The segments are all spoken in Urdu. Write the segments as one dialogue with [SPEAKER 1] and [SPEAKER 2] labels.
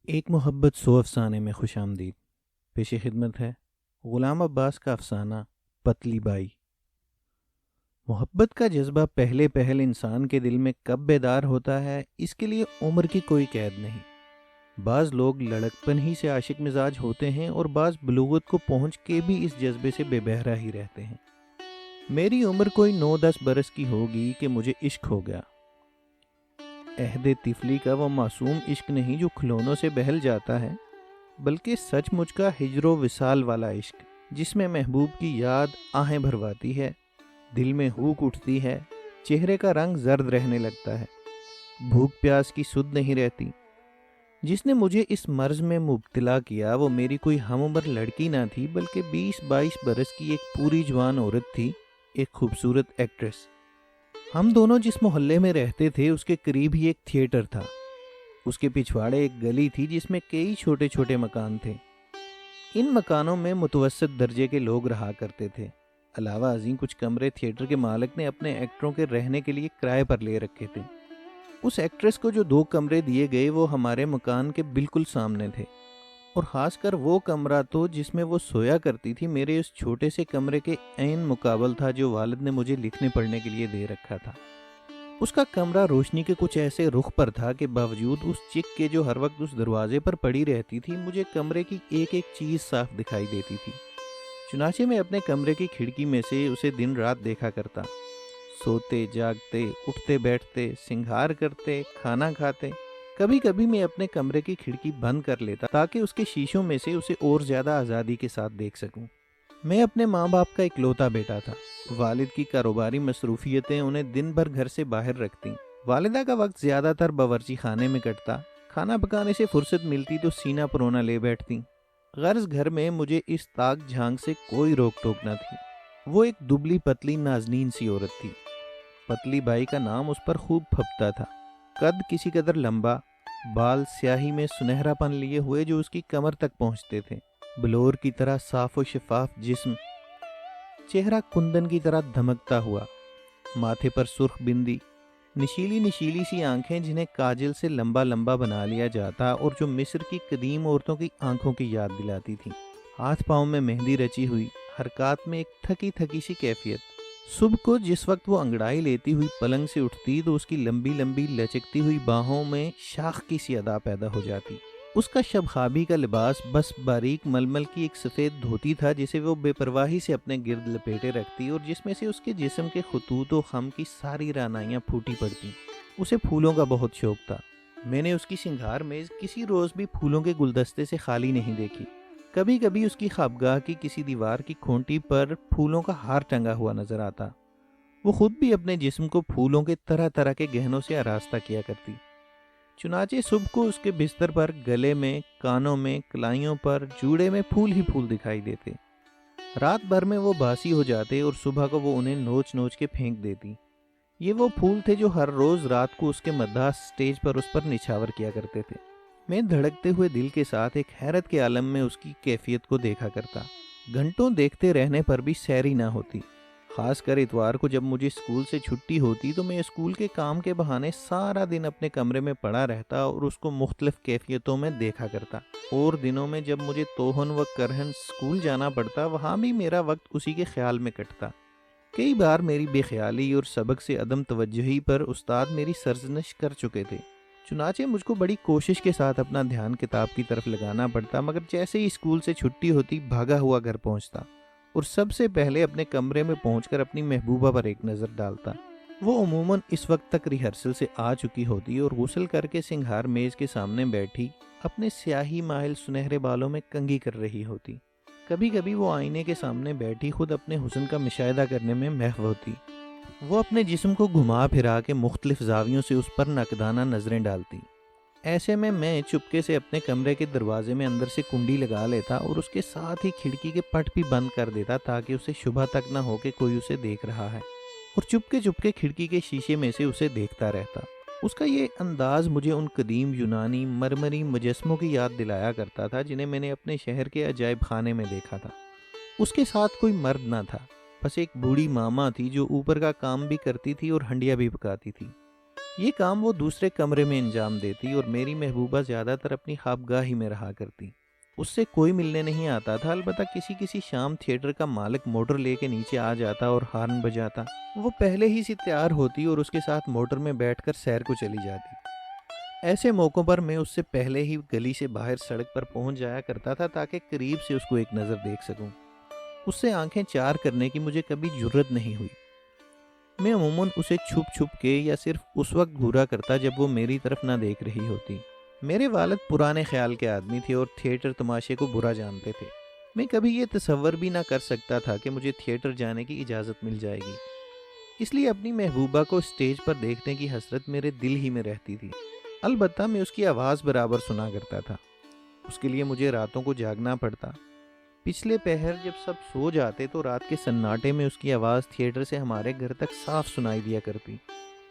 [SPEAKER 1] ایک محبت سو افسانے میں خوش آمدید پیش خدمت ہے غلام عباس کا افسانہ پتلی بائی۔ محبت کا جذبہ پہلے پہل انسان کے دل میں کب بیدار ہوتا ہے، اس کے لیے عمر کی کوئی قید نہیں۔ بعض لوگ لڑکپن ہی سے عاشق مزاج ہوتے ہیں اور بعض بلوغت کو پہنچ کے بھی اس جذبے سے بے بہرا ہی رہتے ہیں۔ میری عمر کوئی 9-10 برس کی ہوگی کہ مجھے عشق ہو گیا۔ عہد طفلی کا وہ معصوم عشق نہیں جو کھلونوں سے بہل جاتا ہے، بلکہ سچ مچ کا ہجر و وصال والا عشق، جس میں محبوب کی یاد آہیں بھرواتی ہے، دل میں ہوک اٹھتی ہے، چہرے کا رنگ زرد رہنے لگتا ہے، بھوک پیاس کی سدھ نہیں رہتی۔ جس نے مجھے اس مرض میں مبتلا کیا وہ میری کوئی ہم عمر لڑکی نہ تھی، بلکہ 20-22 برس کی ایک پوری جوان عورت تھی، ایک خوبصورت ایکٹریس۔ ہم دونوں جس محلے میں رہتے تھے اس کے قریب ہی ایک تھیٹر تھا۔ اس کے پچھواڑے ایک گلی تھی جس میں کئی چھوٹے چھوٹے مکان تھے۔ ان مکانوں میں متوسط درجے کے لوگ رہا کرتے تھے۔ علاوہ ازیں کچھ کمرے تھیٹر کے مالک نے اپنے ایکٹروں کے رہنے کے لیے کرائے پر لے رکھے تھے۔ اس ایکٹریس کو جو 2 کمرے دیے گئے وہ ہمارے مکان کے بالکل سامنے تھے، اور خاص کر وہ کمرہ تو جس میں وہ سویا کرتی تھی میرے اس چھوٹے سے کمرے کے عین مقابل تھا جو والد نے مجھے لکھنے پڑھنے کے لیے دے رکھا تھا۔ اس کا کمرہ روشنی کے کچھ ایسے رخ پر تھا کہ باوجود اس چک کے جو ہر وقت اس دروازے پر پڑی رہتی تھی، مجھے کمرے کی ایک ایک چیز صاف دکھائی دیتی تھی۔ چنانچہ میں اپنے کمرے کی کھڑکی میں سے اسے دن رات دیکھا کرتا، سوتے جاگتے، اٹھتے بیٹھتے، سنگھار کرتے، کھانا کھاتے۔ کبھی کبھی میں اپنے کمرے کی کھڑکی بند کر لیتا تاکہ اس کے شیشوں میں سے اسے اور زیادہ آزادی کے ساتھ دیکھ سکوں۔ میں اپنے ماں باپ کا اکلوتا بیٹا تھا۔ والد کی کاروباری مصروفیتیں انہیں دن بھر گھر سے باہر رکھتیں۔ والدہ کا وقت زیادہ تر باورچی خانے میں کٹتا، کھانا پکانے سے فرصت ملتی تو سینہ پرونا لے بیٹھتیں۔ غرض گھر میں مجھے اس تاک جھانک سے کوئی روک ٹوک نہ تھی۔ وہ ایک دبلی پتلی نازنین سی عورت تھی۔ پتلی بائی کا نام اس پر خوب پھبتا تھا۔ قد کسی قدر لمبا، بال سیاہی میں سنہرا پن لیے ہوئے جو اس کی کمر تک پہنچتے تھے، بلور کی طرح صاف و شفاف جسم، چہرہ کندن کی طرح دھمکتا ہوا، ماتھے پر سرخ بندی، نشیلی نشیلی سی آنکھیں جنہیں کاجل سے لمبا لمبا بنا لیا جاتا اور جو مصر کی قدیم عورتوں کی آنکھوں کی یاد دلاتی تھیں۔ ہاتھ پاؤں میں مہندی رچی ہوئی، حرکات میں ایک تھکی تھکی سی کیفیت۔ صبح کو جس وقت وہ انگڑائی لیتی ہوئی پلنگ سے اٹھتی تو اس کی لمبی لمبی لچکتی ہوئی باہوں میں شاخ کی سی ادا پیدا ہو جاتی۔ اس کا شب خوابی کا لباس بس باریک ململ کی ایک سفید دھوتی تھا جسے وہ بے پرواہی سے اپنے گرد لپیٹے رکھتی اور جس میں سے اس کے جسم کے خطوط و خم کی ساری رعنائیاں پھوٹی پڑتی۔ اسے پھولوں کا بہت شوق تھا۔ میں نے اس کی سنگھار میز کسی روز بھی پھولوں کے گلدستے سے خالی نہیں دیکھی۔ کبھی کبھی اس کی خوابگاہ کی کسی دیوار کی کھونٹی پر پھولوں کا ہار ٹنگا ہوا نظر آتا۔ وہ خود بھی اپنے جسم کو پھولوں کے طرح طرح کے گہنوں سے آراستہ کیا کرتی۔ چنانچہ صبح کو اس کے بستر پر گلے میں، کانوں میں، کلائیوں پر، جوڑے میں پھول ہی پھول دکھائی دیتے۔ رات بھر میں وہ باسی ہو جاتے اور صبح کو وہ انہیں نوچ نوچ کے پھینک دیتی۔ یہ وہ پھول تھے جو ہر روز رات کو اس کے مداح سٹیج پر اس پر نچھاور کیا کرتے تھے۔ میں دھڑکتے ہوئے دل کے ساتھ ایک حیرت کے عالم میں اس کی کیفیت کو دیکھا کرتا۔ گھنٹوں دیکھتے رہنے پر بھی سیری نہ ہوتی۔ خاص کر اتوار کو جب مجھے اسکول سے چھٹی ہوتی تو میں اسکول کے کام کے بہانے سارا دن اپنے کمرے میں پڑا رہتا اور اس کو مختلف کیفیتوں میں دیکھا کرتا۔ اور دنوں میں جب مجھے توہن و کرہن اسکول جانا پڑتا وہاں بھی میرا وقت اسی کے خیال میں کٹتا۔ کئی بار میری بے خیالی اور سبق سے عدم توجہی پر استاد میری سرزنش کر چکے تھے۔ چنانچہ مجھ کو بڑی کوشش کے ساتھ اپنا دھیان کتاب کی طرف لگانا پڑتا، مگر جیسے ہی اسکول سے چھٹی ہوتی بھاگا ہوا گھر پہنچتا اور سب سے پہلے اپنے کمرے میں پہنچ کر اپنی محبوبہ پر ایک نظر ڈالتا۔ وہ عموماً اس وقت تک ریہرسل سے آ چکی ہوتی اور غسل کر کے سنگھار میز کے سامنے بیٹھی اپنے سیاہی مائل سنہرے بالوں میں کنگھی کر رہی ہوتی۔ کبھی کبھی وہ آئینے کے سامنے بیٹھی خود اپنے حسن کا مشاہدہ کرنے میں محو ہوتی۔ وہ اپنے جسم کو گھما پھرا کے مختلف زاویوں سے اس پر نقدانہ نظریں ڈالتی۔ ایسے میں چپکے سے اپنے کمرے کے دروازے میں اندر سے کنڈی لگا لیتا اور اس کے ساتھ ہی کھڑکی کے پٹ بھی بند کر دیتا تاکہ اسے شبہ تک نہ ہو کہ کوئی اسے دیکھ رہا ہے، اور چپکے چپکے کھڑکی کے شیشے میں سے اسے دیکھتا رہتا۔ اس کا یہ انداز مجھے ان قدیم یونانی مرمری مجسموں کی یاد دلایا کرتا تھا جنہیں میں نے اپنے شہر کے عجائب خانے میں دیکھا تھا۔ اس کے ساتھ کوئی مرد نہ تھا، بس ایک بوڑھی ماما تھی جو اوپر کا کام بھی کرتی تھی اور ہنڈیا بھی پکاتی تھی۔ یہ کام وہ دوسرے کمرے میں انجام دیتی اور میری محبوبہ زیادہ تر اپنی خوابگاہ ہی میں رہا کرتی۔ اس سے کوئی ملنے نہیں آتا تھا، البتہ کسی شام تھیٹر کا مالک موٹر لے کے نیچے آ جاتا اور ہارن بجاتا۔ وہ پہلے ہی سے تیار ہوتی اور اس کے ساتھ موٹر میں بیٹھ کر سیر کو چلی جاتی۔ ایسے موقعوں پر میں اس سے پہلے ہی گلی سے باہر سڑک پر پہنچ جایا کرتا تھا تاکہ قریب سے اس کو ایک نظر دیکھ سکوں۔ اس سے آنکھیں چار کرنے کی مجھے کبھی جرت نہیں ہوئی۔ میں عموماً اسے چھپ چھپ کے یا صرف اس وقت گھورا کرتا جب وہ میری طرف نہ دیکھ رہی ہوتی۔ میرے والد پرانے خیال کے آدمی تھے اور تھیٹر تماشے کو برا جانتے تھے۔ میں کبھی یہ تصور بھی نہ کر سکتا تھا کہ مجھے تھیٹر جانے کی اجازت مل جائے گی، اس لیے اپنی محبوبہ کو اسٹیج پر دیکھنے کی حسرت میرے دل ہی میں رہتی تھی۔ البتہ میں اس کی آواز برابر سنا کرتا تھا، اس کے لیے مجھے راتوں کو جاگنا پڑتا۔ پچھلے پہر جب سب سو جاتے تو رات کے سناٹے میں اس کی آواز تھیٹر سے ہمارے گھر تک صاف سنائی دیا کرتی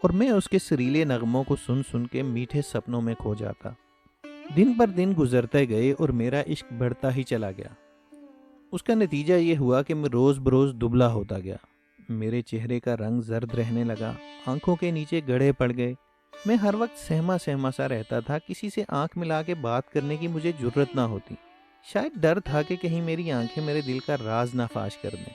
[SPEAKER 1] اور میں اس کے سریلے نغموں کو سن سن کے میٹھے سپنوں میں کھو جاتا۔ دن پر دن گزرتے گئے اور میرا عشق بڑھتا ہی چلا گیا۔ اس کا نتیجہ یہ ہوا کہ میں روز بروز دبلا ہوتا گیا۔ میرے چہرے کا رنگ زرد رہنے لگا، آنکھوں کے نیچے گڑھے پڑ گئے۔ میں ہر وقت سہما سہما سا رہتا تھا، کسی سے آنکھ ملا کے بات کرنے کی مجھے جرت نہ ہوتی۔ شاید ڈر تھا کہ کہیں میری آنکھیں میرے دل کا راز نہ فاش کر دیں۔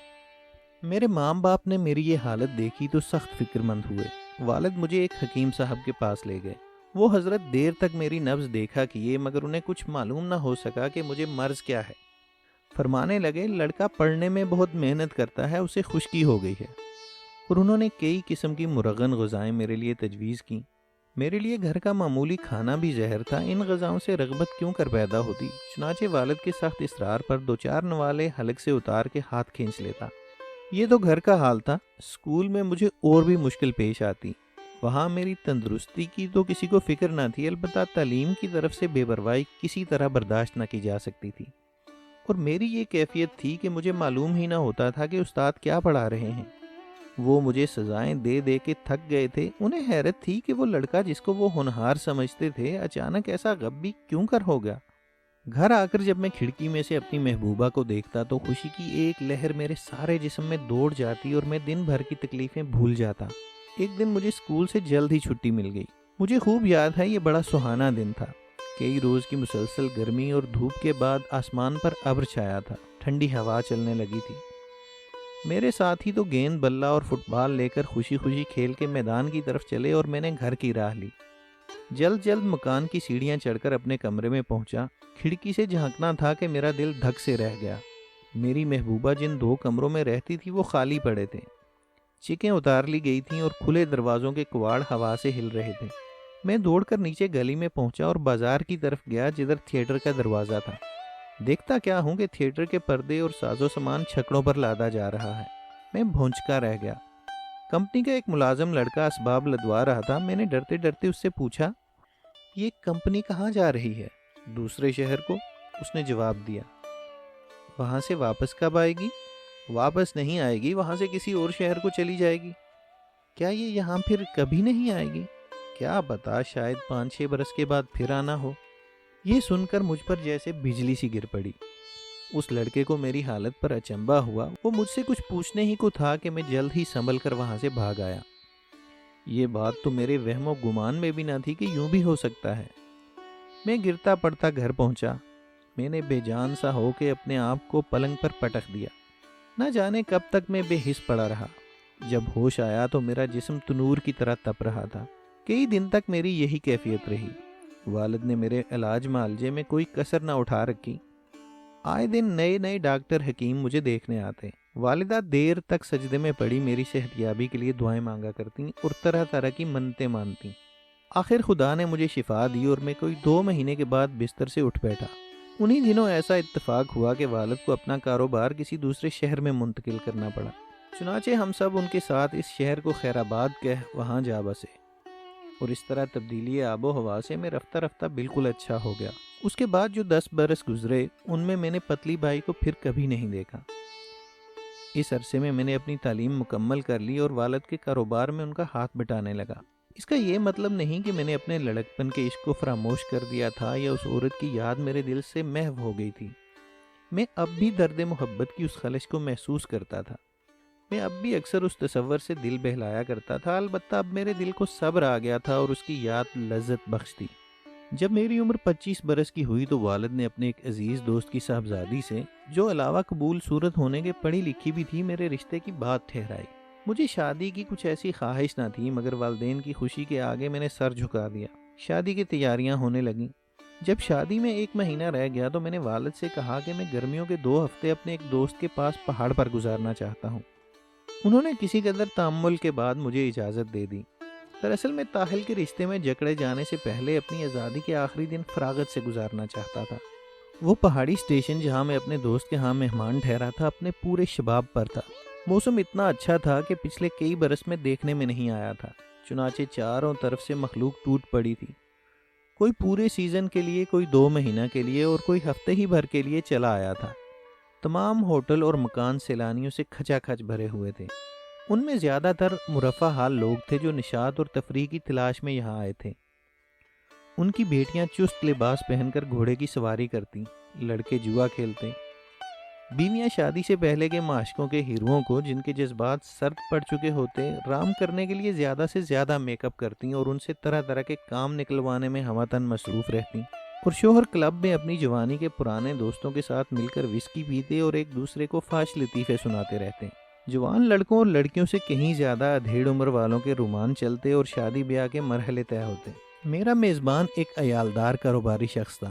[SPEAKER 1] میرے ماں باپ نے میری یہ حالت دیکھی تو سخت فکر مند ہوئے۔ والد مجھے ایک حکیم صاحب کے پاس لے گئے۔ وہ حضرت دیر تک میری نبض دیکھا کیے مگر انہیں کچھ معلوم نہ ہو سکا کہ مجھے مرض کیا ہے۔ فرمانے لگے، لڑکا پڑھنے میں بہت محنت کرتا ہے، اسے خشکی ہو گئی ہے۔ اور انہوں نے کئی قسم کی مرغن غذائیں میرے لیے تجویز کیں۔ میرے لیے گھر کا معمولی کھانا بھی زہر تھا، ان غذاؤں سے رغبت کیوں کر پیدا ہوتی؟ چنانچہ والد کے سخت اصرار پر دو چار نوالے حلق سے اتار کے ہاتھ کھینچ لیتا۔ یہ تو گھر کا حال تھا، اسکول میں مجھے اور بھی مشکل پیش آتی۔ وہاں میری تندرستی کی تو کسی کو فکر نہ تھی، البتہ تعلیم کی طرف سے بے پرواہی کسی طرح برداشت نہ کی جا سکتی تھی۔ اور میری یہ کیفیت تھی کہ مجھے معلوم ہی نہ ہوتا تھا کہ استاد کیا پڑھا رہے ہیں۔ وہ مجھے سزائیں دے دے کے تھک گئے تھے۔ انہیں حیرت تھی کہ وہ لڑکا جس کو وہ ہونہار سمجھتے تھے اچانک ایسا غبی کیوں کر ہو گیا۔ گھر آ کر جب میں کھڑکی میں سے اپنی محبوبہ کو دیکھتا تو خوشی کی ایک لہر میرے سارے جسم میں دوڑ جاتی اور میں دن بھر کی تکلیفیں بھول جاتا۔ ایک دن مجھے اسکول سے جلد ہی چھٹی مل گئی۔ مجھے خوب یاد ہے، یہ بڑا سہانا دن تھا۔ کئی روز کی مسلسل گرمی اور دھوپ کے بعد آسمان پر ابر چھایا تھا، ٹھنڈی ہوا چلنے لگی تھی۔ میرے ساتھی تو گیند بلہ اور فٹ بال لے کر خوشی خوشی کھیل کے میدان کی طرف چلے اور میں نے گھر کی راہ لی۔ جلد جلد مکان کی سیڑھیاں چڑھ کر اپنے کمرے میں پہنچا۔ کھڑکی سے جھانکنا تھا کہ میرا دل دھک سے رہ گیا۔ میری محبوبہ جن دو کمروں میں رہتی تھی وہ خالی پڑے تھے، چیکیں اتار لی گئی تھیں اور کھلے دروازوں کے کواڑ ہوا سے ہل رہے تھے۔ میں دوڑ کر نیچے گلی میں پہنچا اور بازار کی طرف گیا جدھر تھیٹر کا دروازہ تھا۔ دیکھتا کیا ہوں کہ تھیٹر کے پردے اور ساز و سامان چھکڑوں پر لادا جا رہا ہے۔ میں بھونچکا رہ گیا۔ کمپنی کا ایک ملازم لڑکا اسباب لدوا رہا تھا۔ میں نے ڈرتے ڈرتے اس سے پوچھا، یہ کمپنی کہاں جا رہی ہے؟ دوسرے شہر کو، اس نے جواب دیا۔ وہاں سے واپس کب آئے گی؟ واپس نہیں آئے گی، وہاں سے کسی اور شہر کو چلی جائے گی۔ کیا یہ یہاں پھر کبھی نہیں آئے گی؟ کیا پتا، شاید 5-6 برس کے بعد پھر آنا ہو۔ یہ سن کر مجھ پر جیسے بجلی سی گر پڑی۔ اس لڑکے کو میری حالت پر اچنبھا ہوا۔ وہ مجھ سے کچھ پوچھنے ہی کو تھا کہ میں جلد ہی سنبھل کر وہاں سے بھاگ آیا۔ یہ بات تو میرے وہم و گمان میں بھی نہ تھی کہ یوں بھی ہو سکتا ہے۔ میں گرتا پڑتا گھر پہنچا۔ میں نے بے جان سا ہو کے اپنے آپ کو پلنگ پر پٹک دیا۔ نہ جانے کب تک میں بے حس پڑا رہا۔ جب ہوش آیا تو میرا جسم تنور کی طرح تپ رہا تھا۔ کئی دن تک میری یہی کیفیت رہی۔ والد نے میرے علاج معالجے میں کوئی کسر نہ اٹھا رکھی۔ آئے دن نئے نئے ڈاکٹر حکیم مجھے دیکھنے آتے۔ والدہ دیر تک سجدے میں پڑی میری صحت یابی کے لیے دعائیں مانگا کرتیں اور طرح طرح کی منتیں مانتیں۔ آخر خدا نے مجھے شفا دی اور میں کوئی 2 مہینے کے بعد بستر سے اٹھ بیٹھا۔ انہی دنوں ایسا اتفاق ہوا کہ والد کو اپنا کاروبار کسی دوسرے شہر میں منتقل کرنا پڑا۔ چنانچہ ہم سب ان کے ساتھ اس شہر کو خیر آباد کہہ وہاں جا بسے، اور اس طرح تبدیلی آب و ہوا سے میں رفتہ رفتہ بالکل اچھا ہو گیا۔ اس کے بعد جو 10 برس گزرے ان میں نے پتلی بائی کو پھر کبھی نہیں دیکھا۔ اس عرصے میں نے اپنی تعلیم مکمل کر لی اور والد کے کاروبار میں ان کا ہاتھ بٹانے لگا۔ اس کا یہ مطلب نہیں کہ میں نے اپنے لڑکپن کے عشق کو فراموش کر دیا تھا یا اس عورت کی یاد میرے دل سے محو ہو گئی تھی۔ میں اب بھی درد محبت کی اس خلش کو محسوس کرتا تھا۔ میں اب بھی اکثر اس تصور سے دل بہلایا کرتا تھا، البتہ اب میرے دل کو صبر آ گیا تھا اور اس کی یاد لذت بخش تھی۔ جب میری عمر 25 برس کی ہوئی تو والد نے اپنے ایک عزیز دوست کی صاحبزادی سے، جو علاوہ قبول صورت ہونے کے پڑھی لکھی بھی تھی، میرے رشتے کی بات ٹھہرائی۔ مجھے شادی کی کچھ ایسی خواہش نہ تھی، مگر والدین کی خوشی کے آگے میں نے سر جھکا دیا۔ شادی کی تیاریاں ہونے لگیں۔ جب شادی میں 1 مہینہ رہ گیا تو میں نے والد سے کہا کہ میں گرمیوں کے 2 ہفتے اپنے ایک دوست کے پاس پہاڑ پر گزارنا چاہتا ہوں۔ انہوں نے کسی قدر تأمل کے بعد مجھے اجازت دے دی۔ دراصل میں طاہل کے رشتے میں جکڑے جانے سے پہلے اپنی آزادی کے آخری دن فراغت سے گزارنا چاہتا تھا۔ وہ پہاڑی اسٹیشن جہاں میں اپنے دوست کے ہاں مہمان ٹھہرا تھا اپنے پورے شباب پر تھا۔ موسم اتنا اچھا تھا کہ پچھلے کئی برس میں دیکھنے میں نہیں آیا تھا، چنانچہ چاروں طرف سے مخلوق ٹوٹ پڑی تھی۔ کوئی پورے سیزن کے لیے، کوئی 2 مہینہ کے لیے اور کوئی ہفتے ہی بھر کے لیے چلا آیا تھا۔ تمام ہوٹل اور مکان سیلانیوں سے کھچا کھچ بھرے ہوئے تھے۔ ان میں زیادہ تر مرفہ حال لوگ تھے جو نشاط اور تفریح کی تلاش میں یہاں آئے تھے۔ ان کی بیٹیاں چست لباس پہن کر گھوڑے کی سواری کرتی، لڑکے جوا کھیلتے، بیویاں شادی سے پہلے کے معاشقوں کے ہیروؤں کو، جن کے جذبات سرد پڑ چکے ہوتے، رام کرنے کے لیے زیادہ سے زیادہ میک اپ کرتی اور ان سے طرح طرح کے کام نکلوانے میں ہمہ مصروف رہتی، اور شوہر کلب میں اپنی جوانی کے پرانے دوستوں کے ساتھ مل کر وسکی پیتے اور ایک دوسرے کو فحش لطیفے سناتے رہتے۔ جوان لڑکوں اور لڑکیوں سے کہیں زیادہ ادھیڑ عمر والوں کے رومان چلتے اور شادی بیاہ کے مرحلے طے ہوتے۔ میرا میزبان ایک عیالدار کاروباری شخص تھا۔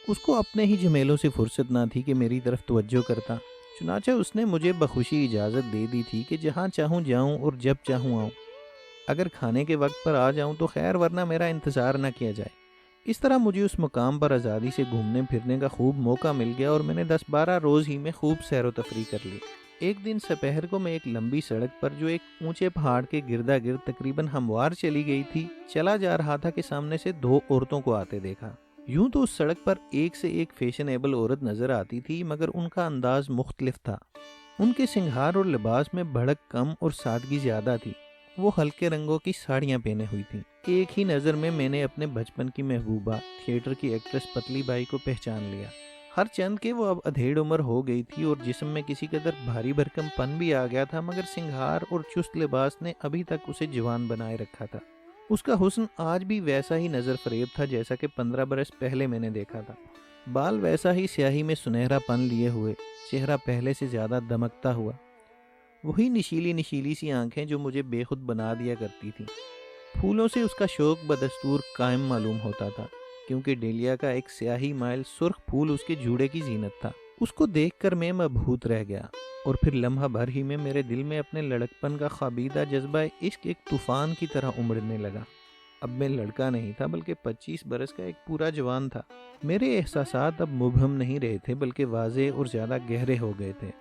[SPEAKER 1] اس کو اپنے ہی جھمیلوں سے فرصت نہ تھی کہ میری طرف توجہ کرتا، چنانچہ اس نے مجھے بخوشی اجازت دے دی تھی کہ جہاں چاہوں جاؤں اور جب چاہوں آؤں۔ اگر کھانے کے وقت پر آ جاؤں تو خیر، ورنہ میرا انتظار نہ کیا جائے۔ اس طرح مجھے اس مقام پر آزادی سے گھومنے پھرنے کا خوب موقع مل گیا اور میں نے 10-12 روز ہی میں خوب سیر و تفریح کر لی۔ ایک دن سپہر کو میں ایک لمبی سڑک پر جو ایک اونچے پہاڑ کے گردا گرد تقریباً ہموار چلی گئی تھی چلا جا رہا تھا کہ سامنے سے 2 عورتوں کو آتے دیکھا۔ یوں تو اس سڑک پر ایک سے ایک فیشنیبل عورت نظر آتی تھی، مگر ان کا انداز مختلف تھا۔ ان کے سنگھار اور لباس میں بھڑک کم اور سادگی زیادہ تھی۔ وہ ہلکے رنگوں کی ساڑیاں پہنے ہوئی تھیں۔ ایک ہی نظر میں نے اپنے بچپن کی محبوبہ تھیٹر کی ایکٹریس پتلی بائی کو پہچان لیا۔ ہر چند کے وہ اب ادھیڑ عمر ہو گئی تھی اور جسم میں کسی قدر بھاری بھرکم پن بھی آ گیا تھا، مگر سنگھار اور چست لباس نے ابھی تک اسے جوان بنائے رکھا تھا۔ اس کا حسن آج بھی ویسا ہی نظر فریب تھا جیسا کہ 15 برس پہلے میں نے دیکھا تھا۔ بال ویسا ہی سیاہی میں سنہرا پن لیے ہوئے، چہرہ پہلے سے زیادہ دمکتا ہوا، وہی نشیلی نشیلی سی آنکھیں جو مجھے بے خود بنا دیا کرتی تھیں۔ پھولوں سے اس کا شوق بدستور قائم معلوم ہوتا تھا، کیونکہ ڈیلیا کا ایک سیاہی مائل سرخ پھول اس کے جوڑے کی زینت تھا۔ اس کو دیکھ کر میں مبہوت رہ گیا، اور پھر لمحہ بھر ہی میں میرے دل میں اپنے لڑکپن کا خوابیدہ جذبہ عشق ایک طوفان کی طرح امڑنے لگا۔ اب میں لڑکا نہیں تھا بلکہ 25 برس کا ایک پورا جوان تھا۔ میرے احساسات اب مبہم نہیں رہے تھے بلکہ واضح اور زیادہ گہرے ہو گئے تھے۔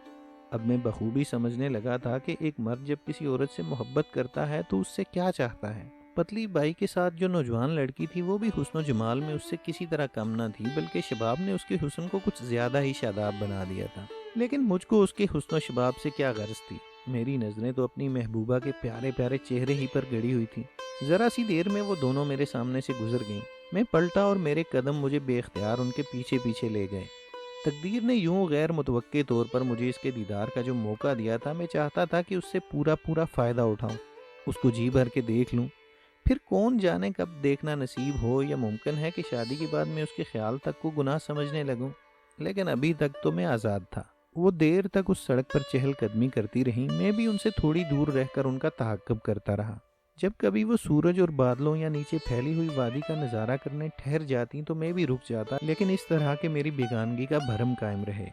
[SPEAKER 1] اب میں بخوبی سمجھنے لگا تھا کہ ایک مرد جب کسی عورت سے محبت کرتا ہے تو اس سے کیا چاہتا ہے۔ پتلی بائی کے ساتھ جو نوجوان لڑکی تھی وہ بھی حسن و جمال میں اس سے کسی طرح کم نہ تھی، بلکہ شباب نے اس کے حسن کو کچھ زیادہ ہی شاداب بنا دیا تھا۔ لیکن مجھ کو اس کے حسن و شباب سے کیا غرض تھی؟ میری نظریں تو اپنی محبوبہ کے پیارے پیارے چہرے ہی پر گڑی ہوئی تھی۔ ذرا سی دیر میں وہ دونوں میرے سامنے سے گزر گئیں۔ میں پلٹا اور میرے قدم مجھے بے اختیار ان کے پیچھے پیچھے لے گئے۔ تقدیر نے یوں غیر متوقع طور پر مجھے اس کے دیدار کا جو موقع دیا تھا، میں چاہتا تھا کہ اس سے پورا فائدہ اٹھاؤں، اس کو جی بھر کے دیکھ لوں۔ پھر کون جانے کب دیکھنا نصیب ہو، یا ممکن ہے کہ شادی کے بعد میں اس کے خیال تک کو گناہ سمجھنے لگوں، لیکن ابھی تک تو میں آزاد تھا۔ وہ دیر تک اس سڑک پر چہل قدمی کرتی رہیں، میں بھی ان سے تھوڑی دور رہ کر ان کا تعاقب کرتا رہا۔ جب کبھی وہ سورج اور بادلوں یا نیچے پھیلی ہوئی وادی کا نظارہ کرنے ٹھہر جاتی تو میں بھی رک جاتا، لیکن اس طرح کہ میری بیگانگی کا بھرم قائم رہے۔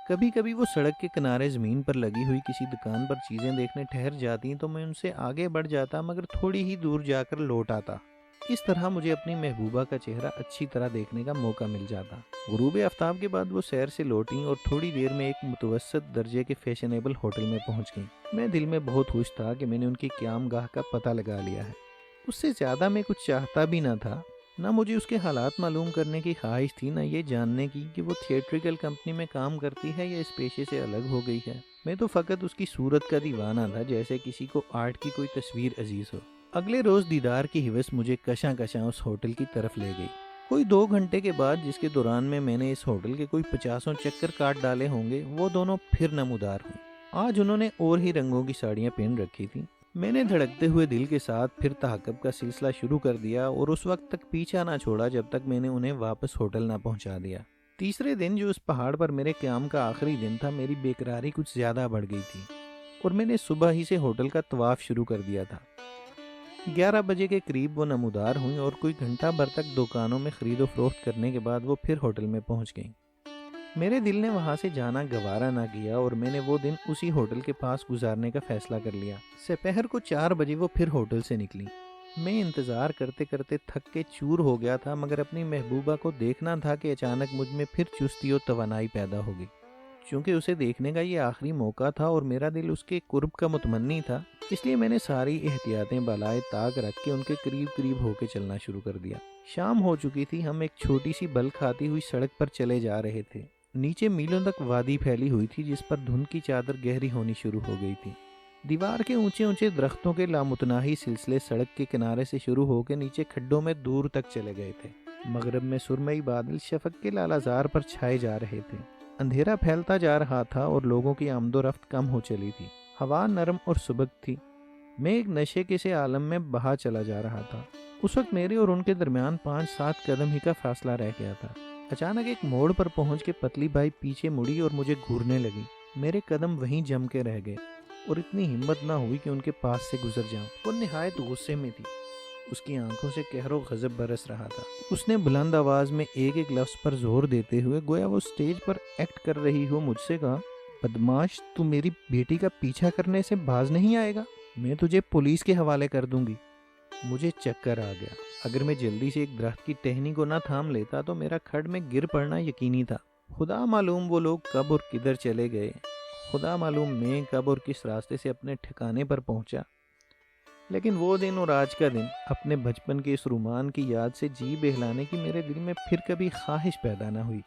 [SPEAKER 1] کبھی کبھی وہ سڑک کے کنارے زمین پر لگی ہوئی کسی دکان پر چیزیں دیکھنے ٹھہر جاتی تو میں ان سے آگے بڑھ جاتا، مگر تھوڑی ہی دور جا کر لوٹ آتا۔ اس طرح مجھے اپنی محبوبہ کا چہرہ اچھی طرح دیکھنے کا موقع مل جاتا۔ غروب آفتاب کے بعد وہ سیر سے لوٹیں اور تھوڑی دیر میں ایک متوسط درجے کے فیشنیبل ہوٹل میں پہنچ گئیں۔ میں دل میں بہت خوش تھا کہ میں نے ان کی قیام گاہ کا پتہ لگا لیا ہے۔ اس سے زیادہ میں کچھ چاہتا بھی نہ تھا، نہ مجھے اس کے حالات معلوم کرنے کی خواہش تھی، نہ یہ جاننے کی کہ وہ تھیٹریکل کمپنی میں کام کرتی ہے یا اس پیشے سے الگ ہو گئی ہے۔ میں تو فقط اس کی صورت کا دیوانہ تھا، جیسے کسی کو آرٹ کی کوئی تصویر عزیز ہو۔ اگلے روز دیدار کی ہوس مجھے کشاں کشاں اس ہوٹل کی طرف لے گئی۔ کوئی 2 گھنٹے کے بعد، جس کے دوران میں نے اس ہوٹل کے کوئی 50 چکر کاٹ ڈالے ہوں گے، وہ دونوں پھر نمودار ہوئی۔ آج انہوں نے اور ہی رنگوں کی ساڑیاں پہن رکھی تھیں۔ میں نے دھڑکتے ہوئے دل کے ساتھ پھر تعاقب کا سلسلہ شروع کر دیا اور اس وقت تک پیچھا نہ چھوڑا جب تک میں نے انہیں واپس ہوٹل نہ پہنچا دیا۔ تیسرے دن جو اس پہاڑ پر میرے قیام کا آخری دن تھا، میری بےقراری کچھ زیادہ بڑھ گئی تھی اور میں نے صبح ہی سے ہوٹل کا طواف شروع کر دیا تھا۔ 11 بجے کے قریب وہ نمودار ہوئیں اور کوئی گھنٹہ بھر تک دکانوں میں خرید و فروخت کرنے کے بعد وہ پھر ہوٹل میں پہنچ گئیں۔ میرے دل نے وہاں سے جانا گوارا نہ کیا اور میں نے وہ دن اسی ہوٹل کے پاس گزارنے کا فیصلہ کر لیا۔ سپہر کو 4 بجے وہ پھر ہوٹل سے نکلی۔ میں انتظار کرتے کرتے تھک کے چور ہو گیا تھا، مگر اپنی محبوبہ کو دیکھنا تھا کہ اچانک مجھ میں پھر چستی و توانائی پیدا ہو گئی۔ چونکہ اسے دیکھنے کا یہ آخری موقع تھا اور میرا دل اس کے قرب کا متمنی تھا، اس لیے میں نے ساری احتیاطیں بالائے طاق رکھ کے ان کے قریب قریب ہو کے چلنا شروع کر دیا۔ شام ہو چکی تھی، ہم ایک چھوٹی سی بل کھاتی ہوئی سڑک پر چلے جا رہے تھے۔ نیچے میلوں تک وادی پھیلی ہوئی تھی جس پر دھند کی چادر گہری ہونی شروع ہو گئی تھی۔ دیوار کے اونچے اونچے درختوں کے لامتناہی سلسلے سڑک کے کنارے سے شروع ہو کے نیچے کھڈوں میں دور تک چلے گئے تھے۔ مغرب میں سرمئی بادل شفق کے لالازار پر چھائے جا رہے تھے۔ اندھیرا پھیلتا جا رہا تھا اور لوگوں کی آمد و رفت کم ہو چلی تھی۔ ہوا نرم اور سبک تھی۔ میں ایک نشے کے سے عالم میں بہا چلا جا رہا تھا۔ اس وقت میرے اور ان کے درمیان 5-7 قدم ہی کا فاصلہ رہ گیا تھا۔ اچانک ایک موڑ پر پہنچ کے پتلی بائی پیچھے مڑی اور مجھے گھورنے لگی۔ میرے قدم وہیں جم کے رہ گئے اور اتنی ہمت نہ ہوئی کہ ان کے پاس سے گزر جاؤں۔ وہ نہایت غصے میں تھی۔ اس کی آنکھوں سے قہر و غضب برس رہا تھا۔ اس نے بلند آواز میں ایک ایک لفظ پر زور دیتے ہوئے گویا وہ سٹیج پر ایکٹ کر رہی ہو مجھ سے کہا، بدماش، تو میری بیٹی کا پیچھا کرنے سے باز نہیں آئے گا؟ میں تجھے پولیس کے حوالے کر دوں گی۔ مجھے چکر آ گیا۔ اگر میں جلدی سے ایک درخت کی ٹہنی کو نہ تھام لیتا تو میرا کھڈ میں گر پڑنا یقینی تھا۔ خدا معلوم وہ لوگ کب اور کدھر چلے گئے۔ خدا معلوم میں کب اور کس راستے سے اپنے ٹھکانے پر پہنچا۔ لیکن وہ دن اور آج کا دن، اپنے بچپن کے اس رومان کی یاد سے جی بہلانے کی میرے دل میں پھر کبھی خواہش پیدا نہ ہوئی۔